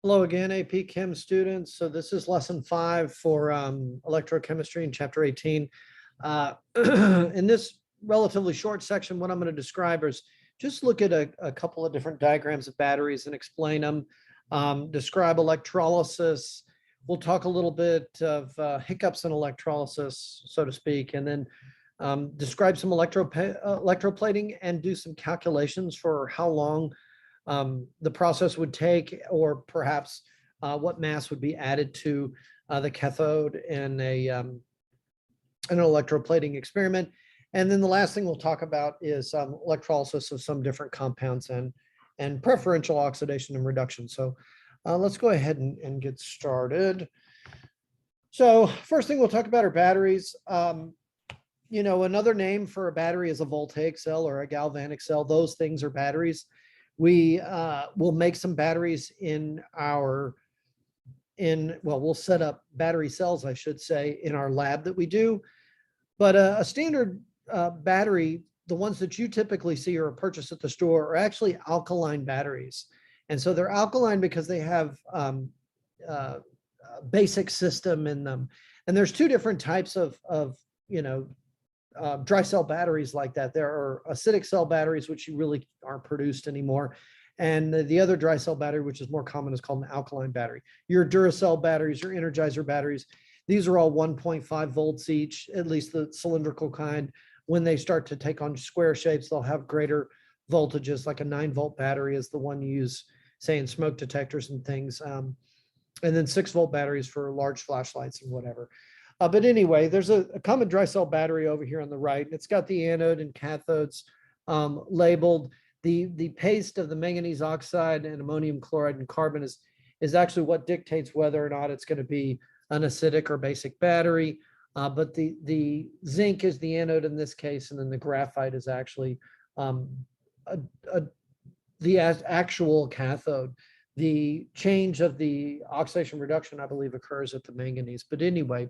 Hello again, AP Chem students. So this is lesson 5 for electrochemistry in chapter 18. In this relatively short section, what I'm going to describe is just look at a couple of different diagrams of batteries and explain them, describe electrolysis. We'll talk a little bit of hiccups in electrolysis, so to speak, and then describe some electroplating and do some calculations for how long the process would take, or perhaps what mass would be added to the cathode in an electroplating experiment. And then the last thing we'll talk about is electrolysis of some different compounds and preferential oxidation and reduction. So let's go ahead and get started. So first thing we'll talk about are batteries. You know, another name for a battery is a voltaic cell or a galvanic cell. Those things are batteries. We will make some batteries we'll set up battery cells, I should say, in our lab that we do. But a standard battery, the ones that you typically see or purchase at the store, are actually alkaline batteries. And so they're alkaline because they have a basic system in them. And there's two different types of dry cell batteries like that. There are acidic cell batteries, which really aren't produced anymore. And the other dry cell battery, which is more common, is called an alkaline battery. Your Duracell batteries, your Energizer batteries, these are all 1.5 volts each, at least the cylindrical kind. When they start to take on square shapes, they'll have greater voltages, like a 9-volt battery is the one you use, say, in smoke detectors and things. And then 6-volt batteries for large flashlights and whatever. But anyway, there's a common dry cell battery over here on the right. It's got the anode and cathodes labeled. The paste of the manganese oxide and ammonium chloride and carbon is actually what dictates whether or not it's going to be an acidic or basic battery. But the zinc is the anode in this case, and then the graphite is actually the actual cathode. The change of the oxidation reduction, I believe, occurs at the manganese. But anyway,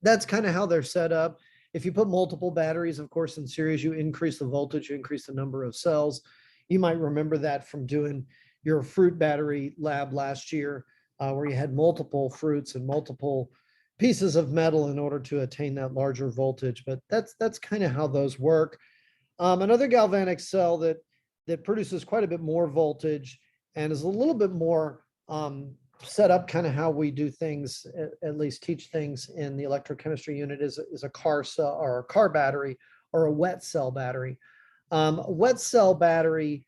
that's kind of how they're set up. If you put multiple batteries, of course, in series, you increase the voltage, you increase the number of cells. You might remember that from doing your fruit battery lab last year, where you had multiple fruits and multiple pieces of metal in order to attain that larger voltage. But that's kind of how those work. Another galvanic cell that produces quite a bit more voltage and is a little bit more set up kind of how we do things, at least teach things in the electrochemistry unit, is a car cell or a car battery or a wet cell battery. A wet cell battery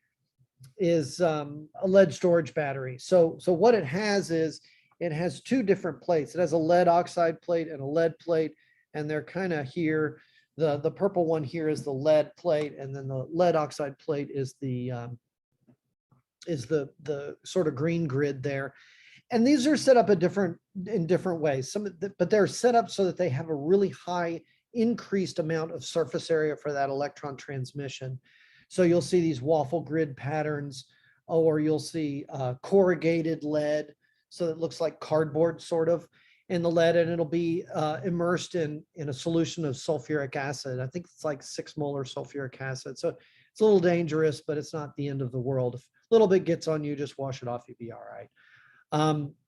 is a lead storage battery. So what it has is it has two different plates. It has a lead oxide plate and a lead plate, and they're kind of here. The purple one here is the lead plate, and then the lead oxide plate is the sort of green grid there. And these are set up in different ways. But they're set up so that they have a really high increased amount of surface area for that electron transmission. So you'll see these waffle grid patterns, or you'll see corrugated lead, so it looks like cardboard sort of in the lead, and it'll be immersed in a solution of sulfuric acid. I think it's like 6 molar sulfuric acid. So it's a little dangerous, but it's not the end of the world. If a little bit gets on you, just wash it off, you'll be all right.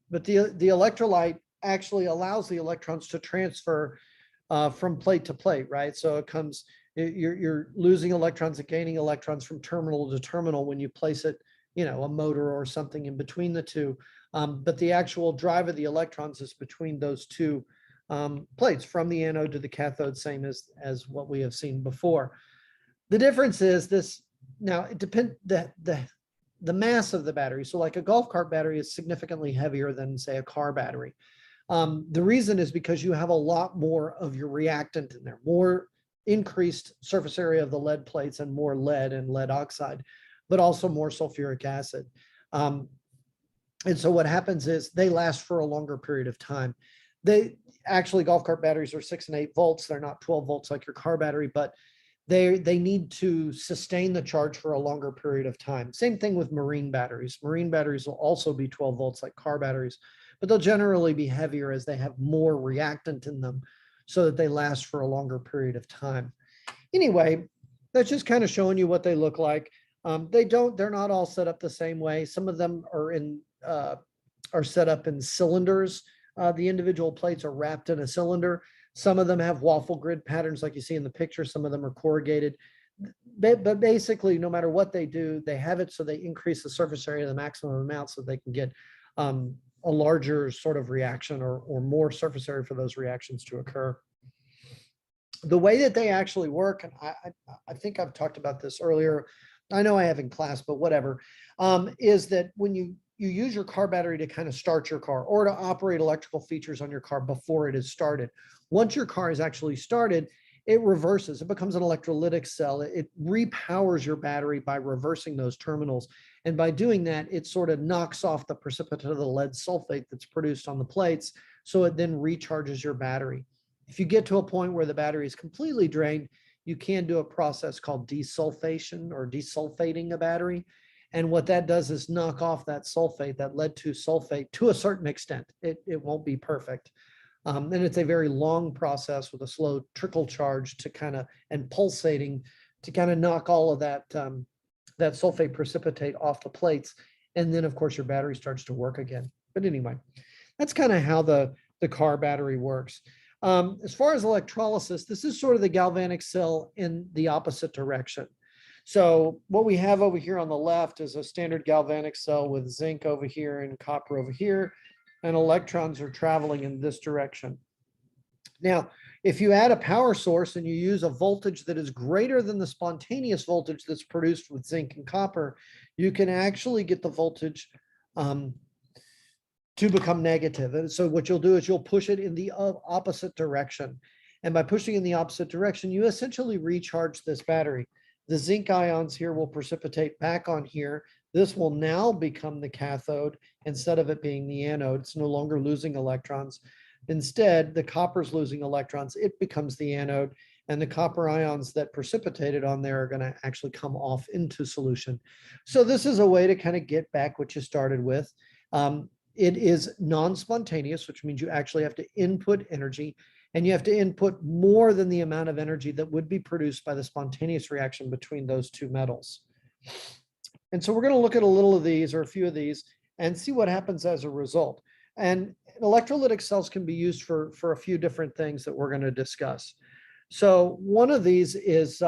But the electrolyte actually allows the electrons to transfer from plate to plate, right? So it comes, you're losing electrons and gaining electrons from terminal to terminal when you place it, a motor or something in between the two. But the actual drive of the electrons is between those two plates, from the anode to the cathode, same as what we have seen before. The difference is this. Now it depends the mass of the battery. So like a golf cart battery is significantly heavier than, say, a car battery. The reason is because you have a lot more of your reactant in there, more increased surface area of the lead plates and more lead and lead oxide, but also more sulfuric acid. And so what happens is they last for a longer period of time. Golf cart batteries are 6 and 8 volts. They're not 12 volts like your car battery, but they need to sustain the charge for a longer period of time. Same thing with marine batteries. Marine batteries will also be 12 volts like car batteries, but they'll generally be heavier as they have more reactant in them so that they last for a longer period of time. Anyway, that's just kind of showing you what they look like. They're not all set up the same way. Some of them are set up in cylinders. The individual plates are wrapped in a cylinder. Some of them have waffle grid patterns like you see in the picture. Some of them are corrugated. But basically, no matter what they do, they have it so they increase the surface area to the maximum amount so they can get a larger sort of reaction or more surface area for those reactions to occur. The way that they actually work, and I think I've talked about this earlier, I know I have in class, but whatever, is that when you use your car battery to kind of start your car or to operate electrical features on your car before it is started. Once your car is actually started, it reverses, it becomes an electrolytic cell. It repowers your battery by reversing those terminals. And by doing that, it sort of knocks off the precipitate of the lead sulfate that's produced on the plates. So it then recharges your battery. If you get to a point where the battery is completely drained, you can do a process called desulfation or desulfating a battery. And what that does is knock off that sulfate, that lead 2 sulfate, to a certain extent. It won't be perfect. And it's a very long process with a slow trickle charge to kind of, and pulsating to kind of knock all of that, that sulfate precipitate off the plates. And then of course your battery starts to work again. But anyway, that's kind of how the car battery works. As far as electrolysis, this is sort of the galvanic cell in the opposite direction. So what we have over here on the left is a standard galvanic cell with zinc over here and copper over here, and electrons are traveling in this direction. Now, if you add a power source and you use a voltage that is greater than the spontaneous voltage that's produced with zinc and copper, you can actually get the voltage to become negative. And so what you'll do is you'll push it in the opposite direction. And by pushing in the opposite direction, you essentially recharge this battery. The zinc ions here will precipitate back on here. This will now become the cathode instead of it being the anode. It's no longer losing electrons. Instead, the copper's losing electrons. It becomes the anode, and the copper ions that precipitated on there are going to actually come off into solution. So this is a way to kind of get back what you started with. It is non-spontaneous, which means you actually have to input energy, and you have to input more than the amount of energy that would be produced by the spontaneous reaction between those two metals. And so we're going to look at a little of these or a few of these and see what happens as a result. And electrolytic cells can be used for a few different things that we're going to discuss. So one of these is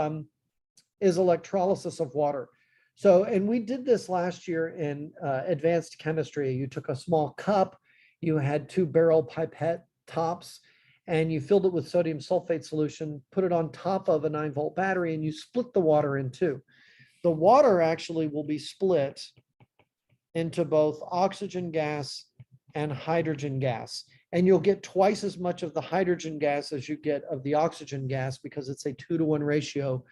electrolysis of water. So, and we did this last year in advanced chemistry. You took a small cup, you had 2 barrel pipette tops, and you filled it with sodium sulfate solution, put it on top of a 9-volt battery, and you split the water in 2. The water actually will be split into both oxygen gas and hydrogen gas. And you'll get twice as much of the hydrogen gas as you get of the oxygen gas because it's a 2-to-1 ratio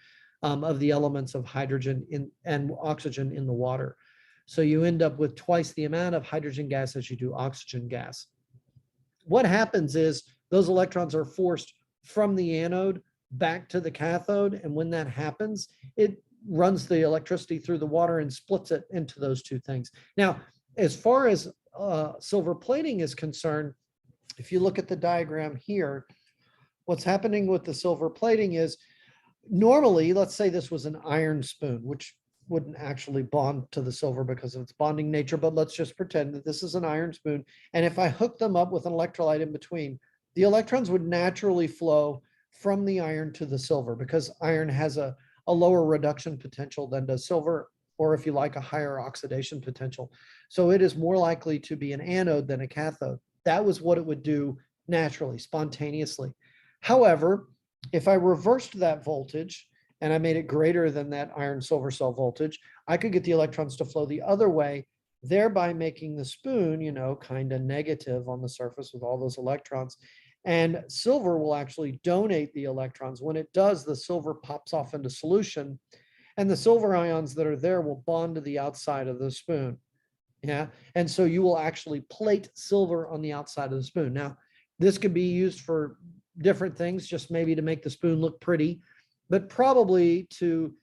of the elements of hydrogen and oxygen in the water. So you end up with twice the amount of hydrogen gas as you do oxygen gas. What happens is those electrons are forced from the anode back to the cathode. And when that happens, it runs the electricity through the water and splits it into those two things. Now, as far as silver plating is concerned, if you look at the diagram here, what's happening with the silver plating is normally, let's say this was an iron spoon, which wouldn't actually bond to the silver because of its bonding nature, but let's just pretend that this is an iron spoon. And if I hook them up with an electrolyte in between, the electrons would naturally flow from the iron to the silver because iron has a lower reduction potential than does silver, or if you like, a higher oxidation potential. So it is more likely to be an anode than a cathode. That was what it would do naturally, spontaneously. However, if I reversed that voltage and I made it greater than that iron silver cell voltage, I could get the electrons to flow the other way, thereby making the spoon, you know, kind of negative on the surface with all those electrons. And silver will actually donate the electrons. When it does, the silver pops off into solution, and the silver ions that are there will bond to the outside of the spoon. Yeah. And so you will actually plate silver on the outside of the spoon. Now, this could be used for different things, just maybe to make the spoon look pretty, but probably to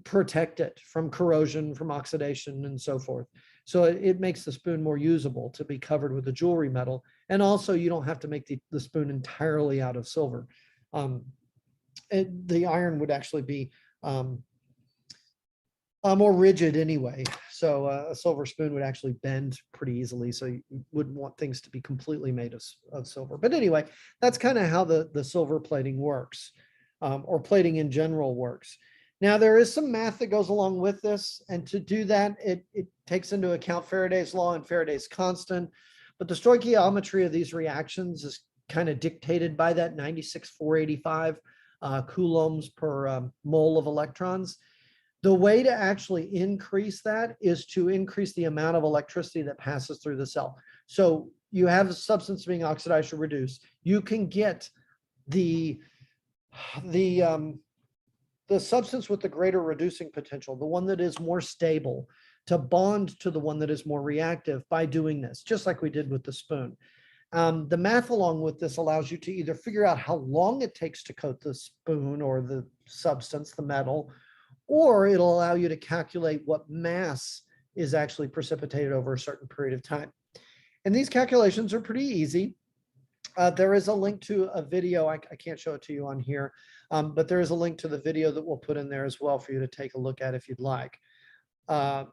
protect it from corrosion, from oxidation, and so forth. So it makes the spoon more usable to be covered with a jewelry metal. And also you don't have to make the spoon entirely out of silver. The iron would actually be More rigid anyway. So a silver spoon would actually bend pretty easily. So you wouldn't want things to be completely made of silver. But anyway, that's kind of how the silver plating works, or plating in general works. Now, there is some math that goes along with this. And to do that, it takes into account Faraday's law and Faraday's constant. But the stoichiometry of these reactions is kind of dictated by that 96,485 coulombs per mole of electrons. The way to actually increase that is to increase the amount of electricity that passes through the cell. So you have a substance being oxidized or reduced. You can get the substance with the greater reducing potential, the one that is more stable, to bond to the one that is more reactive by doing this, just like we did with the spoon. The math along with this allows you to either figure out how long it takes to coat the spoon or the substance, the metal, or it'll allow you to calculate what mass is actually precipitated over a certain period of time. And these calculations are pretty easy. There is a link to a video. I can't show it to you on here, but there is a link to the video that we'll put in there as well for you to take a look at if you'd like. But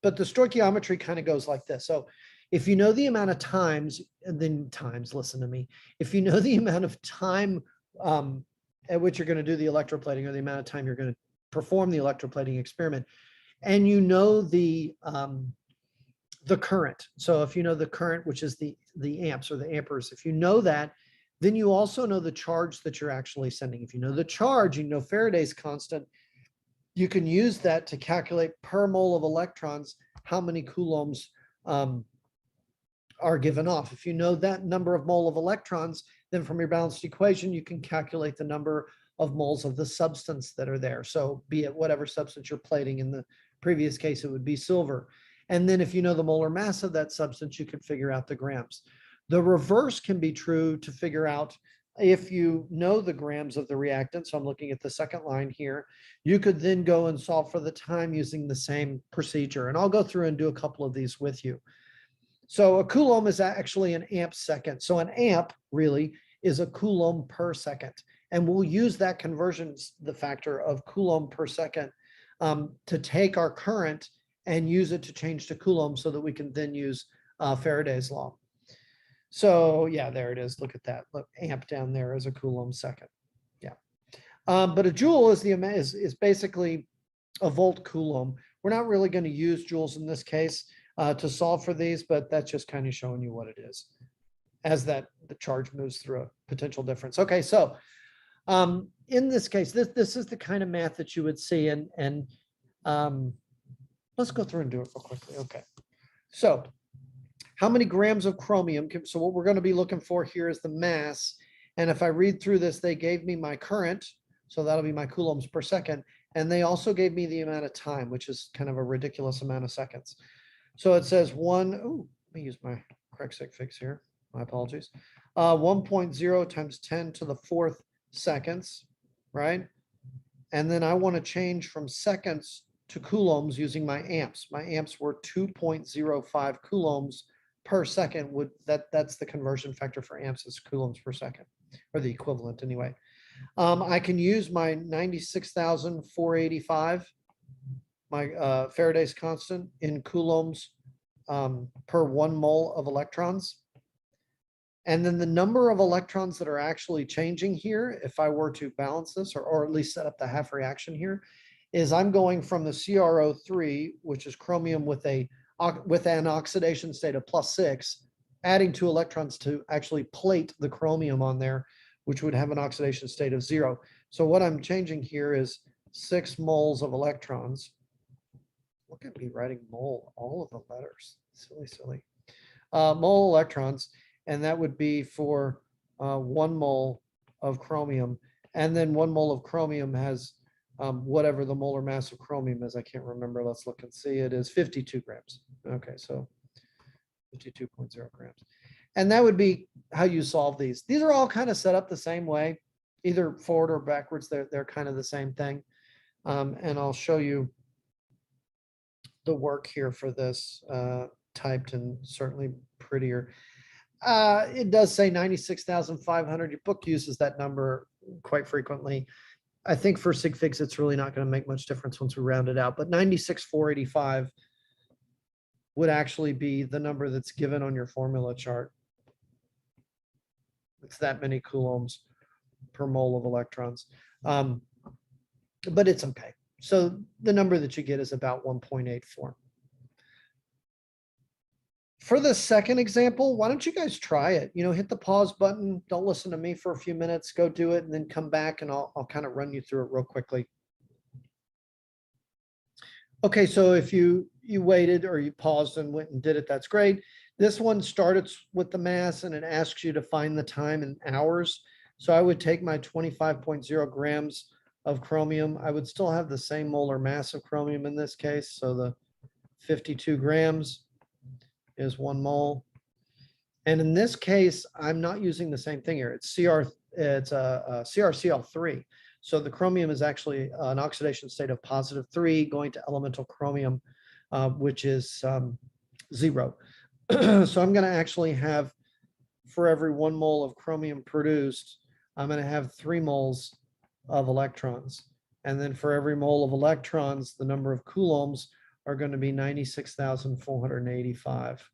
the stoichiometry kind of goes like this. So if you know the amount of times, and then listen to me. If you know the amount of time at which you're going to do the electroplating, or the amount of time you're going to perform the electroplating experiment, and you know the current. So if you know the current, which is the amps or the amperes, if you know that, then you also know the charge that you're actually sending. If you know the charge, you know Faraday's constant, you can use that to calculate per mole of electrons how many coulombs are given off. If you know that number of mole of electrons, then from your balanced equation, you can calculate the number of moles of the substance that are there. So be it whatever substance you're plating. In the previous case, it would be silver. And then if you know the molar mass of that substance, you can figure out the grams. The reverse can be true to figure out if you know the grams of the reactant. So I'm looking at the second line here. You could then go and solve for the time using the same procedure. And I'll go through and do a couple of these with you. So a coulomb is actually an amp second. So an amp really is a coulomb per second. And we'll use that conversion, the factor of coulomb per second, to take our current and use it to change to coulomb so that we can then use Faraday's law. So yeah, there it is. Look at that. Look, amp down there is a coulomb second. Yeah. But a joule is basically a volt coulomb. We're not really going to use joules in this case to solve for these, but that's just kind of showing you what it is as the charge moves through a potential difference. Okay, so in this case, this is the kind of math that you would see, and let's go through and do it real quickly. Okay, so how many grams of chromium? So what we're going to be looking for here is the mass. And if I read through this, they gave me my current, so that'll be my coulombs per second. And they also gave me the amount of time, which is kind of a ridiculous amount of seconds. So it says let me use my correct sig figs here. My apologies. 1.0 times 10 to the 4th seconds, right? And then I want to change from seconds to coulombs using my amps. My amps were 2.05 coulombs per second. That's the conversion factor for amps, is coulombs per second, or the equivalent anyway. I can use my 96,485, my Faraday's constant, in coulombs per 1 mole of electrons. And then the number of electrons that are actually changing here, if I were to balance this, or at least set up the half reaction here, is I'm going from the CrO3, which is chromium with an oxidation state of +6, adding 2 electrons to actually plate the chromium on there, which would have an oxidation state of 0. So what I'm changing here is 6 moles of electrons. Look at me writing mole, all of the letters. Silly. Mole electrons, and that would be for 1 mole of chromium. And then 1 mole of chromium has whatever the molar mass of chromium is. I can't remember. Let's look and see. It is 52 grams. Okay, so 52.0 grams. And that would be how you solve these. These are all kind of set up the same way, either forward or backwards. They're kind of the same thing. And I'll show you the work here for this typed and certainly prettier. It does say 96,500. Your book uses that number quite frequently. I think for sig figs, it's really not going to make much difference once we round it out, but 96,485 would actually be the number that's given on your formula chart. It's that many coulombs per mole of electrons. But it's okay. So the number that you get is about 1.84. For the second example, why don't you guys try it? You know, hit the pause button. Don't listen to me for a few minutes. Go do it and then come back and I'll kind of run you through it real quickly. Okay, so if you waited or you paused and went and did it, that's great. This one started with the mass and it asks you to find the time in hours. So I would take my 25.0 grams of chromium. I would still have the same molar mass of chromium in this case. So the 52 grams is 1 mole. And in this case, I'm not using the same thing here. It's CrCl3. So the chromium is actually an oxidation state of +3 going to elemental chromium, which is 0. So I'm going to actually have, for every 1 mole of chromium produced, I'm going to have 3 moles of electrons. And then for every mole of electrons, the number of coulombs are going to be 96,485.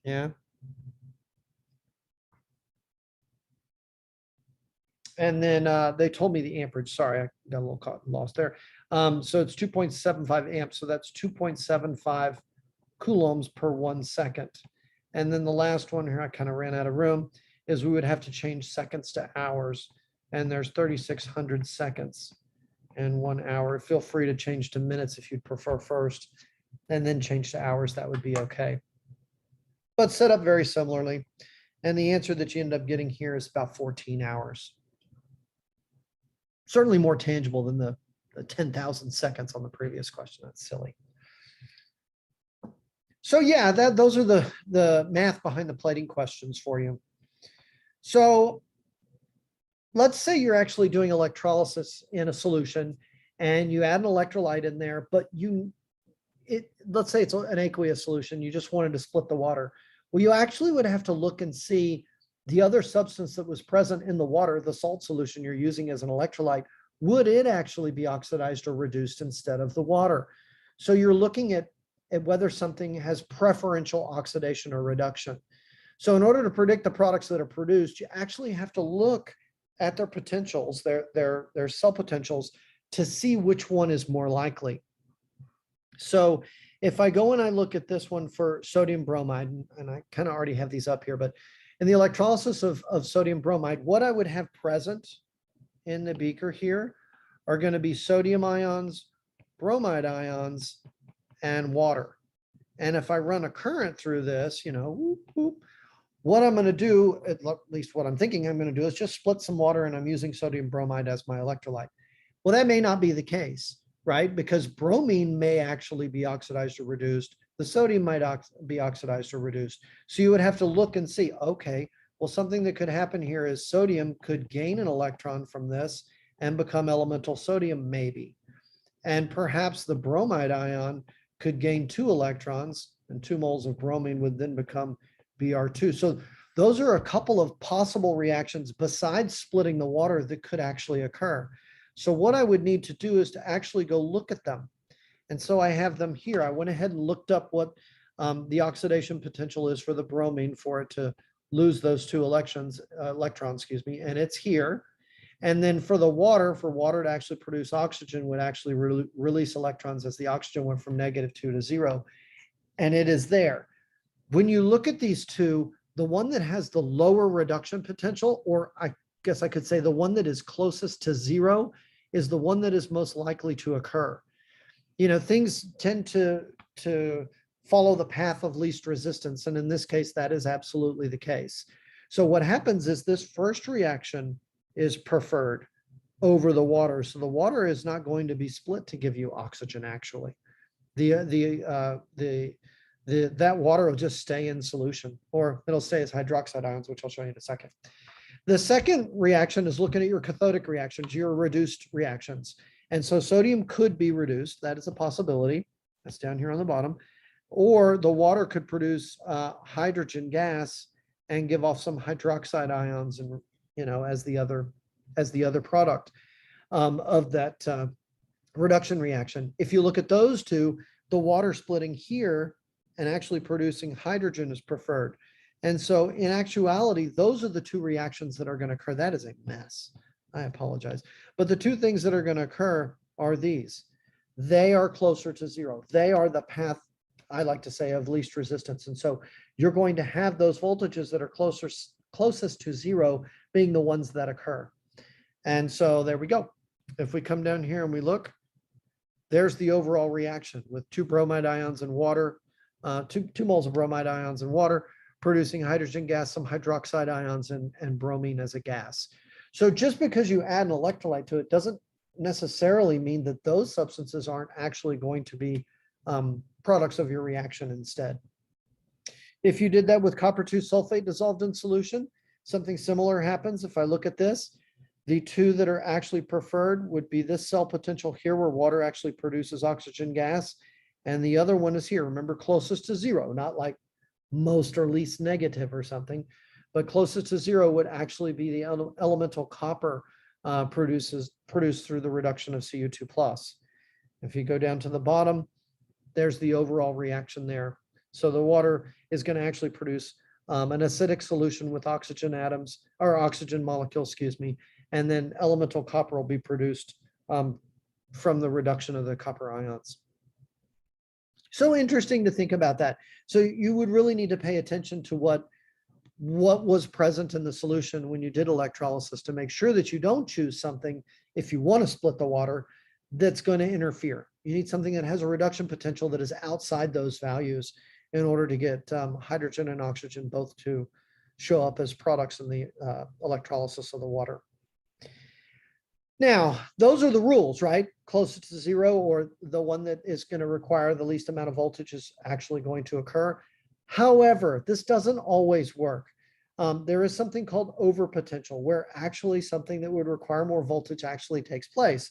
Yeah. And then they told me the amperage. Sorry, I got a little lost there. So it's 2.75 amps. So that's 2.75 coulombs per 1 second. And then the last one here, I kind of ran out of room, is we would have to change seconds to hours. And there's 3,600 seconds and 1 hour. Feel free to change to minutes if you'd prefer first, and then change to hours. That would be okay. But set up very similarly. And the answer that you end up getting here is about 14 hours. Certainly more tangible than the 10,000 seconds on the previous question. That's silly. So yeah, those are the math behind the plating questions for you. So let's say you're actually doing electrolysis in a solution and you add an electrolyte in there, but let's say it's an aqueous solution. You just wanted to split the water. Well, you actually would have to look and see the other substance that was present in the water, the salt solution you're using as an electrolyte, would it actually be oxidized or reduced instead of the water? So you're looking at whether something has preferential oxidation or reduction. So in order to predict the products that are produced, you actually have to look at their potentials, their cell potentials, to see which one is more likely. So if I go and I look at this one for sodium bromide, and I kind of already have these up here, but in the electrolysis of sodium bromide, what I would have present in the beaker here are going to be sodium ions, bromide ions, and water. And if I run a current through this, you know, whoop, whoop, what I'm going to do, at least what I'm thinking I'm going to do, is just split some water, and I'm using sodium bromide as my electrolyte. Well, that may not be the case, right? Because bromine may actually be oxidized or reduced. The sodium might be oxidized or reduced. So you would have to look and see, okay, well, something that could happen here is sodium could gain an electron from this and become elemental sodium, maybe. And perhaps the bromide ion could gain 2 electrons, and 2 moles of bromine would then become Br2. So those are a couple of possible reactions besides splitting the water that could actually occur. So what I would need to do is to actually go look at them. And so I have them here. I went ahead and looked up what the oxidation potential is for the bromine for it to lose those 2 electrons, and it's here. And then for the water, to actually produce oxygen would actually release electrons as the oxygen went from -2 to 0. And it is there. When you look at these two, the one that has the lower reduction potential, or I guess I could say the one that is closest to 0, is the one that is most likely to occur. You know, things tend to follow the path of least resistance. And in this case, that is absolutely the case. So what happens is this first reaction is preferred over the water. So the water is not going to be split to give you oxygen, actually. That water will just stay in solution, or it'll stay as hydroxide ions, which I'll show you in a second. The second reaction is looking at your cathodic reactions, your reduced reactions. And so sodium could be reduced. That is a possibility. That's down here on the bottom. Or the water could produce hydrogen gas and give off some hydroxide ions, and, you know, as the other as the other product of that reduction reaction. If you look at those two, the water splitting here and actually producing hydrogen is preferred. And so in actuality, those are the two reactions that are going to occur. That is a mess. I apologize. But the two things that are going to occur are these. They are closer to zero. They are the path, I like to say, of least resistance. And so you're going to have those voltages that are closest to zero being the ones that occur. And so there we go. If we come down here and we look, there's the overall reaction with 2 bromide ions and water, 2 moles of bromide ions and water, producing hydrogen gas, some hydroxide ions, and bromine as a gas. So just because you add an electrolyte to it doesn't necessarily mean that those substances aren't actually going to be products of your reaction instead. If you did that with copper 2 sulfate dissolved in solution, something similar happens. If I look at this, the two that are actually preferred would be this cell potential here where water actually produces oxygen gas. And the other one is here, remember, closest to zero, not like most or least negative or something, but closest to zero would actually be the elemental copper produced through the reduction of Cu2+. If you go down to the bottom, there's the overall reaction there. So the water is going to actually produce an acidic solution with oxygen atoms, or oxygen molecules, excuse me, and then elemental copper will be produced from the reduction of the copper ions. So interesting to think about that. So you would really need to pay attention to what was present in the solution when you did electrolysis to make sure that you don't choose something, if you want to split the water, that's going to interfere. You need something that has a reduction potential that is outside those values in order to get hydrogen and oxygen both to show up as products in the electrolysis of the water. Now, those are the rules, right? Closest to zero, or the one that is going to require the least amount of voltage is actually going to occur. However, this doesn't always work. There is something called overpotential, where actually something that would require more voltage actually takes place.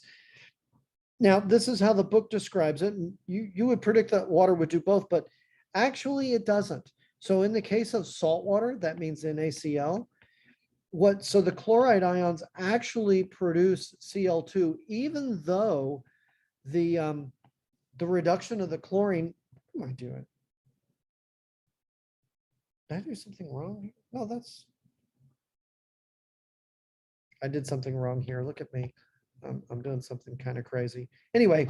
Now, this is how the book describes it. And you would predict that water would do both, but actually it doesn't. So in the case of salt water, that means NaCl. So the chloride ions actually produce Cl2, even though the reduction of the chlorine, what am I doing? Did I do something wrong? No, I did something wrong here. Look at me. I'm doing something kind of crazy. Anyway,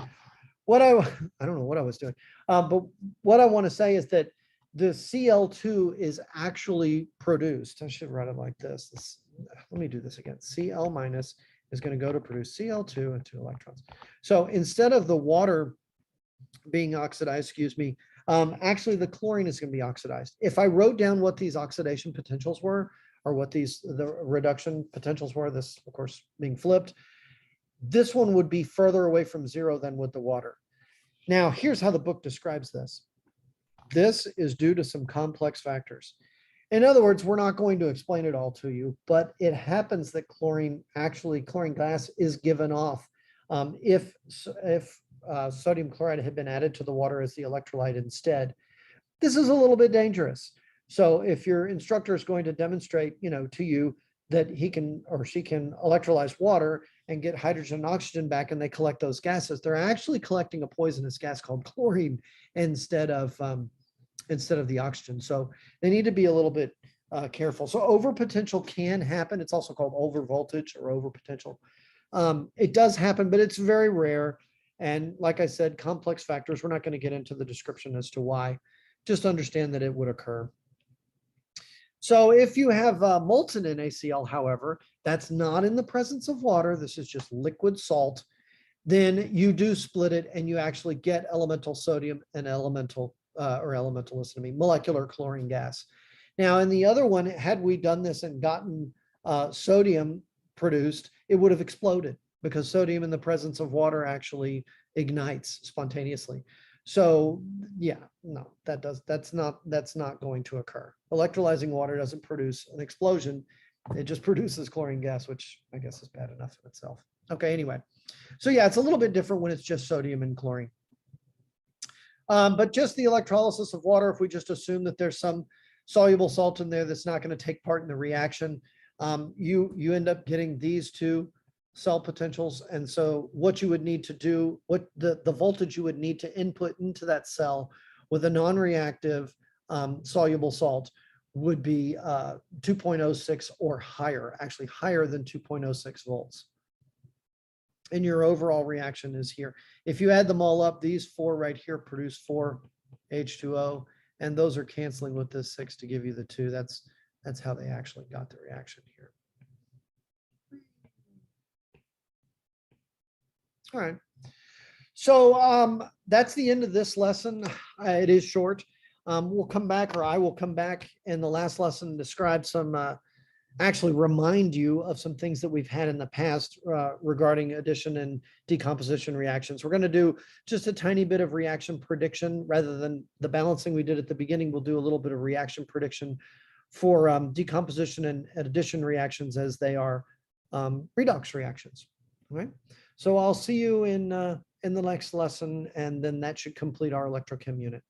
I don't know what I was doing, but what I want to say is that the Cl2 is actually produced. I should write it like this. Let me do this again. Cl minus is going to go to produce Cl2 and 2 electrons. So instead of the water being oxidized, excuse me, actually the chlorine is going to be oxidized. If I wrote down what these oxidation potentials were, or what the reduction potentials were, this of course being flipped, this one would be further away from zero than with the water. Now, here's how the book describes this. This is due to some complex factors. In other words, we're not going to explain it all to you, but it happens that chlorine gas is given off if sodium chloride had been added to the water as the electrolyte instead. This is a little bit dangerous. So if your instructor is going to demonstrate, to you that he can or she can electrolyze water and get hydrogen and oxygen back, and they collect those gases, they're actually collecting a poisonous gas called chlorine instead of the oxygen. So they need to be a little bit careful. So overpotential can happen. It's also called overvoltage or overpotential. It does happen, but it's very rare. And like I said, complex factors, we're not going to get into the description as to why. Just understand that it would occur. So if you have molten NaCl, however, that's not in the presence of water, this is just liquid salt, then you do split it and you actually get elemental sodium and listen to me, molecular chlorine gas. Now in the other one, had we done this and gotten sodium produced, it would have exploded because sodium in the presence of water actually ignites spontaneously. So yeah, no, that's not going to occur. Electrolyzing water doesn't produce an explosion. It just produces chlorine gas, which I guess is bad enough in itself. Okay, anyway. So yeah, it's a little bit different when it's just sodium and chlorine. But just the electrolysis of water, if we just assume that there's some soluble salt in there that's not going to take part in the reaction, you end up getting these two cell potentials. And so what you would need to do, what the voltage you would need to input into that cell with a non-reactive soluble salt would be 2.06 or higher, actually higher than 2.06 volts. And your overall reaction is here. If you add them all up, these four right here produce 4 H2O, and those are canceling with this 6 to give you the 2. That's how they actually got the reaction here. All right. So that's the end of this lesson. It is short. We'll come back, or I will come back in the last lesson and describe some, actually remind you of some things that we've had in the past regarding addition and decomposition reactions. We're going to do just a tiny bit of reaction prediction rather than the balancing we did at the beginning. We'll do a little bit of reaction prediction for decomposition and addition reactions as they are redox reactions. All right. So I'll see you in the next lesson, and then that should complete our electrochem unit.